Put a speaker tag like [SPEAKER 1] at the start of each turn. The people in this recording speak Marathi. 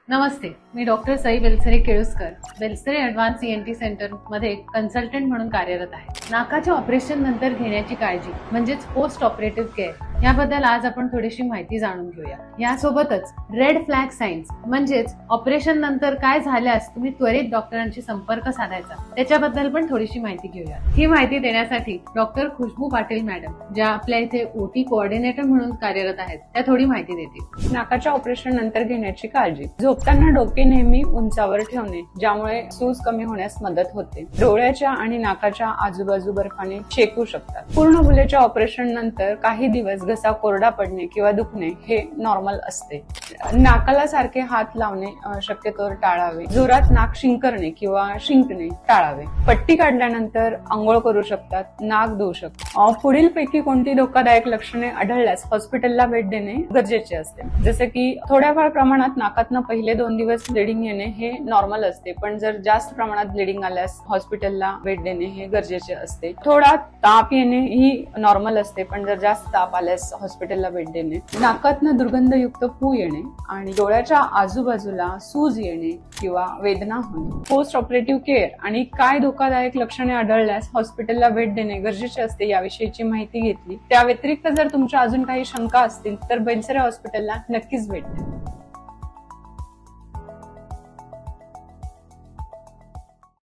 [SPEAKER 1] नमस्ते, मी doctor Sai Belsare Keluskar Belsare advance ENT centre मध्ये कन्सल्टंट म्हणून कार्यरत आहे. नाकाच्या ऑपरेशन नंतर घेण्याची काळजी म्हणजेच पोस्ट ऑपरेटिव्ह केअर याबद्दल आज आपण थोडीशी माहिती जाणून घेऊया. यासोबतच रेड फ्लॅग साइन्स म्हणजेच ऑपरेशन नंतर काय झाल्यास तुम्ही त्वरित डॉक्टरांशी संपर्क साधायचा त्याच्याबद्दल पण थोडीशी माहिती घेऊया. ही माहिती देण्यासाठी डॉक्टर खुशबू पाटील मॅडम, ज्या आपल्या इथे OT कोऑर्डिनेटर म्हणून कार्यरत आहेत, त्या थोडी माहिती देतील.
[SPEAKER 2] नाकाच्या ऑपरेशन नंतर घेण्याची काळजी. झोपताना डोके नेहमी उंचावर ठेवणे, ज्यामुळे सूज कमी होण्यास मदत होते. डोळ्याच्या आणि नाकाच्या आजूबाजू बर्फाने शेकू शकतात. पूर्ण भुलेच्या ऑपरेशन नंतर काही दिवस घसा कोरडा पडणे किंवा दुखणे हे नॉर्मल असते. नाकाला सारखे हात लावणे शक्यतोवर टाळावे. जोरात नाक शिंकरणे किंवा शिंकणे टाळावे. पट्टी काढल्यानंतर आंघोळ करू शकतात, नाक धुवू शकतात. पुढील पैकी कोणती धोकादायक लक्षणे आढळल्यास हॉस्पिटलला भेट देणे गरजेचे असते. जसे की थोड्याफार प्रमाणात नाकातनं पहिले 2 दिवस ब्लिडिंग येणे हे नॉर्मल असते, पण जर जास्त प्रमाणात ब्लिडिंग आल्यास हॉस्पिटलला भेट देणे हे गरजेचे असते. थोडा ताप येणे ही नॉर्मल असते, पण जर जास्त ताप आल्यास हॉस्पिटलला भेट देणे. नाकातनं दुर्गंधयुक्त पू येणे आणि डोळ्याच्या आजूबाजूला सूज येणे किंवा वेदना होणे. पोस्ट ऑपरेटिव्ह केअर आणि काय धोकादायक लक्षणे आढळल्यास हॉस्पिटलला भेट देणे गरजेचे असते याविषयीची माहिती घेतली. त्या व्यतिरिक्त जर तुमच्या अजून काही शंका असतील तर बेलसरे हॉस्पिटलला नक्कीच भेट द्या.